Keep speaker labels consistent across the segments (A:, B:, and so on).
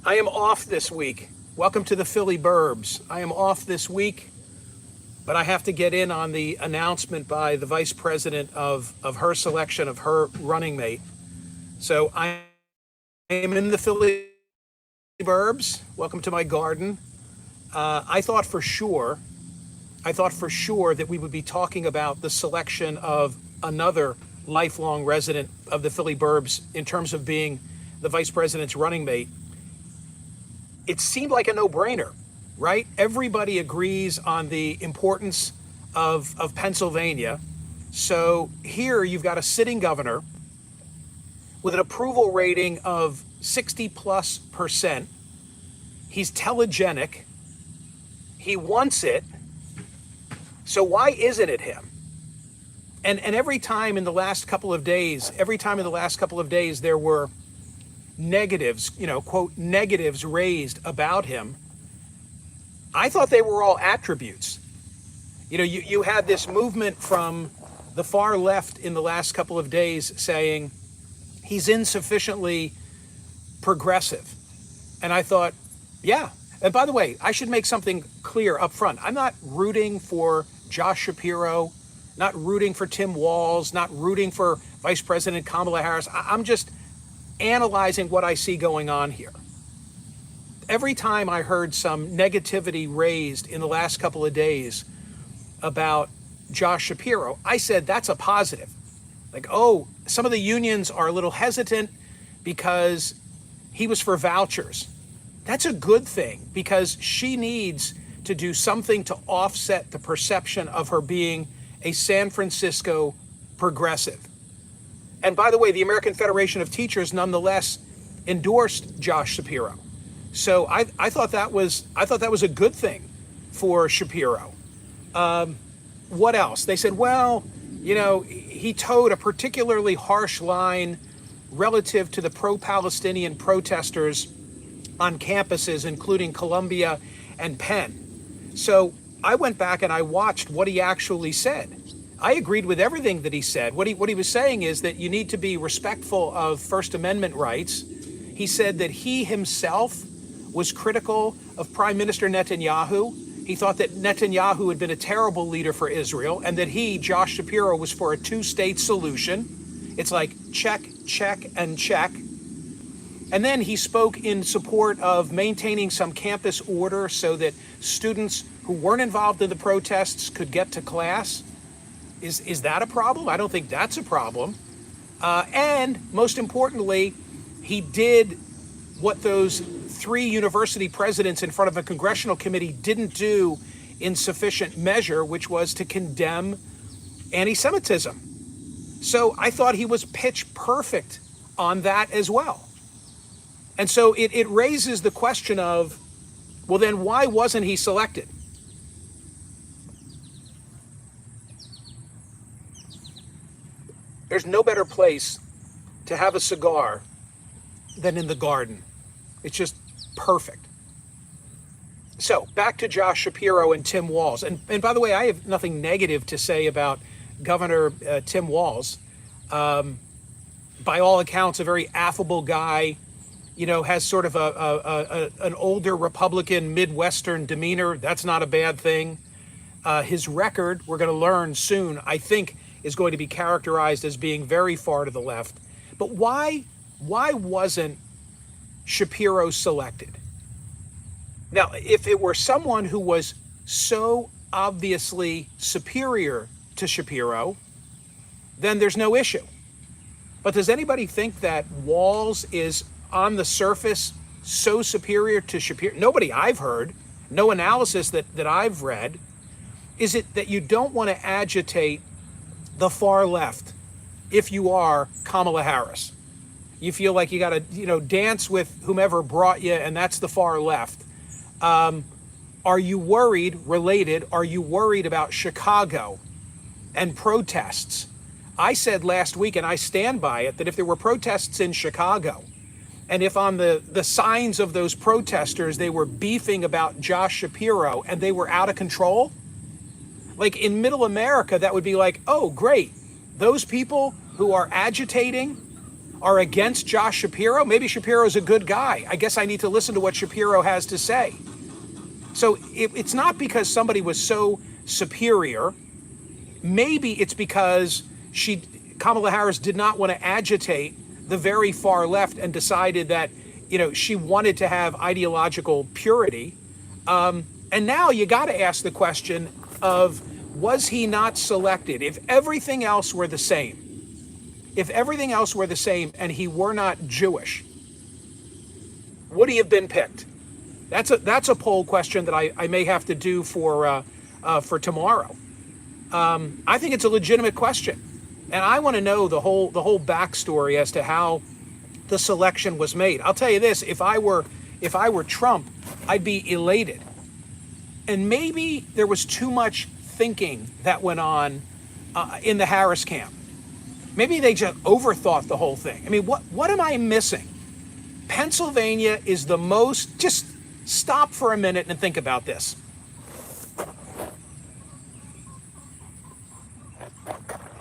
A: I am off this week. Welcome to the Philly Burbs. I am off this week, but I have to get in on the announcement by the vice president of her selection of her running mate. So I am in the Philly Burbs. Welcome to my garden. I thought for sure that we would be talking about the selection of another lifelong resident of the Philly Burbs in terms of being the vice president's running mate. It seemed like a no-brainer, right? Everybody agrees on the importance of Pennsylvania. So here you've got a sitting governor with an approval rating of 60+%. He's telegenic. He wants it. So why isn't it him? And every time in the last couple of days, there were negatives, quote, negatives raised about him. I thought they were all attributes. You had this movement from the far left in the last couple of days saying he's insufficiently progressive. And I thought, yeah. And by the way, I should make something clear up front. I'm not rooting for Josh Shapiro, not rooting for Tim Walz, not rooting for Vice President Kamala Harris. I'm just analyzing what I see going on here. Every time I heard some negativity raised in the last couple of days about Josh Shapiro, I said that's a positive. Like, oh, some of the unions are a little hesitant because he was for vouchers. That's a good thing because she needs to do something to offset the perception of her being a San Francisco progressive. And by the way, the American Federation of Teachers nonetheless endorsed Josh Shapiro. So I thought that was a good thing for Shapiro. What else? They said, well, he towed a particularly harsh line relative to the pro-Palestinian protesters on campuses, including Columbia and Penn. So I went back and I watched what he actually said. I agreed with everything that he said. What he was saying is that you need to be respectful of First Amendment rights. He said that he himself was critical of Prime Minister Netanyahu. He thought that Netanyahu had been a terrible leader for Israel and that he, Josh Shapiro, was for a two-state solution. It's like check, check, and check. And then he spoke in support of maintaining some campus order so that students who weren't involved in the protests could get to class. Is that a problem? I don't think that's a problem. And most importantly, he did what those three university presidents in front of a congressional committee didn't do in sufficient measure, which was to condemn anti-Semitism. So I thought he was pitch perfect on that as well. And so it raises the question of, well, then why wasn't he selected? There's no better place to have a cigar than in the garden. It's just perfect. So back to Josh Shapiro and Tim Walz. And by the way, I have nothing negative to say about Governor Tim Walz. By all accounts, a very affable guy, has sort of an older Republican Midwestern demeanor. That's not a bad thing. His record, we're going to learn soon, I think, is going to be characterized as being very far to the left. But why wasn't Shapiro selected? Now, if it were someone who was so obviously superior to Shapiro, then there's no issue. But does anybody think that Walz is on the surface so superior to Shapiro? Nobody I've heard, no analysis that I've read. Is it that you don't want to agitate the far left if you are Kamala Harris? You feel like you got to, dance with whomever brought you, and that's the far left. Are you worried about Chicago and protests? I said last week, and I stand by it, that if there were protests in Chicago, and if on the signs of those protesters they were beefing about Josh Shapiro and they were out of control, like in middle America, that would be like, oh, great. Those people who are agitating are against Josh Shapiro. Maybe Shapiro's a good guy. I guess I need to listen to what Shapiro has to say. So it's not because somebody was so superior. Maybe it's because Kamala Harris did not want to agitate the very far left and decided that, she wanted to have ideological purity. And now you got to ask the question of, was he not selected? If everything else were the same, and he were not Jewish, would he have been picked? That's a poll question that I may have to do for tomorrow. I think it's a legitimate question, and I want to know the whole backstory as to how the selection was made. I'll tell you this: if I were Trump, I'd be elated. And maybe there was too much thinking that went on in the Harris camp. Maybe they just overthought the whole thing. I mean, what am I missing? Pennsylvania is the most. Just stop for a minute and think about this.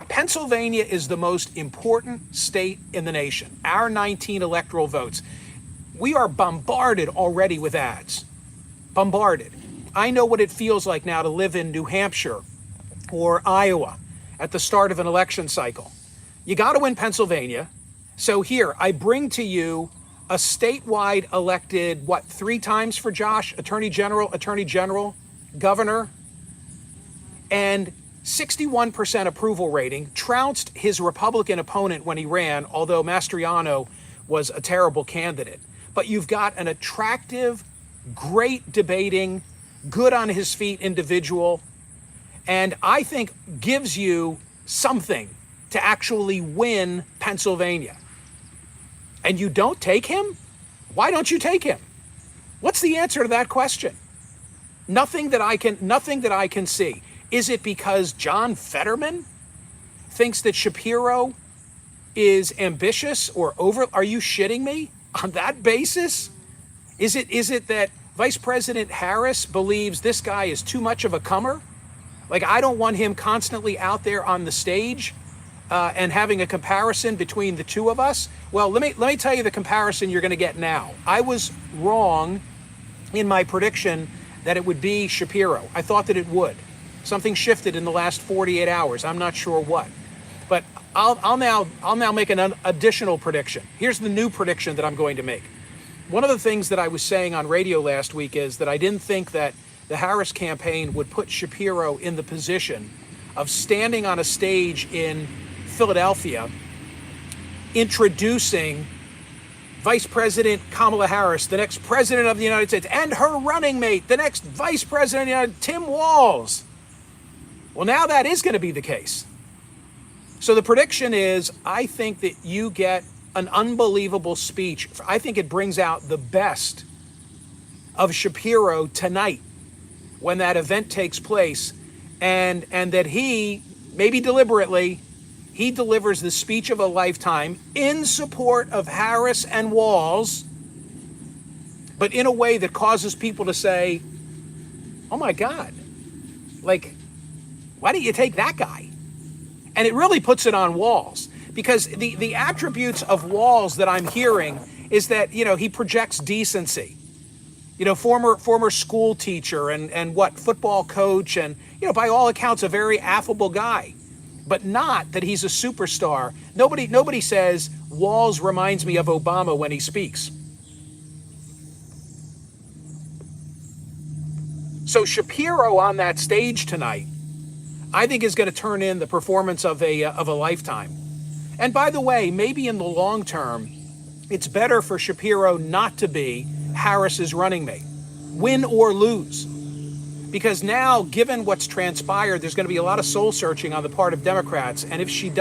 A: Pennsylvania is the most important state in the nation. Our 19 electoral votes. We are bombarded already with ads. Bombarded. I know what it feels like now to live in New Hampshire or Iowa at the start of an election cycle. You got to win Pennsylvania. So here, I bring to you a statewide elected, 3 times for Josh? Attorney General, Governor, and 61% approval rating, trounced his Republican opponent when he ran, although Mastriano was a terrible candidate. But you've got an attractive, great debating, good on his feet individual, and I think gives you something to actually win Pennsylvania. And you don't take him? Why don't you take him? What's the answer to that question? Nothing that I can see. Is it because John Fetterman thinks that Shapiro is ambitious or over? Are you shitting me? On that basis? Is it that Vice President Harris believes this guy is too much of a comer? Like, I don't want him constantly out there on the stage and having a comparison between the two of us. Well, let me tell you the comparison you're going to get now. I was wrong in my prediction that it would be Shapiro. I thought that it would. Something shifted in the last 48 hours. I'm not sure what. But I'll now make an additional prediction. Here's the new prediction that I'm going to make. One of the things that I was saying on radio last week is that I didn't think that the Harris campaign would put Shapiro in the position of standing on a stage in Philadelphia, introducing Vice President Kamala Harris, the next president of the United States, and her running mate, the next Vice President of the United States, Tim Walz. Well, now that is going to be the case. So the prediction is, I think that you get an unbelievable speech. I think it brings out the best of Shapiro tonight when that event takes place, and that he, maybe deliberately, he delivers the speech of a lifetime in support of Harris and Walz, but in a way that causes people to say, oh my God, like, why didn't you take that guy? And it really puts it on Walz, because the attributes of Walz that I'm hearing is that, he projects decency. Former school teacher and football coach, and, by all accounts, a very affable guy. But not that he's a superstar. Nobody says Walz reminds me of Obama when he speaks. So Shapiro on that stage tonight, I think, is going to turn in the performance of a lifetime. And by the way, maybe in the long term, it's better for Shapiro not to be Harris's running mate, win or lose. Because now, given what's transpired, there's going to be a lot of soul searching on the part of Democrats. And if she does,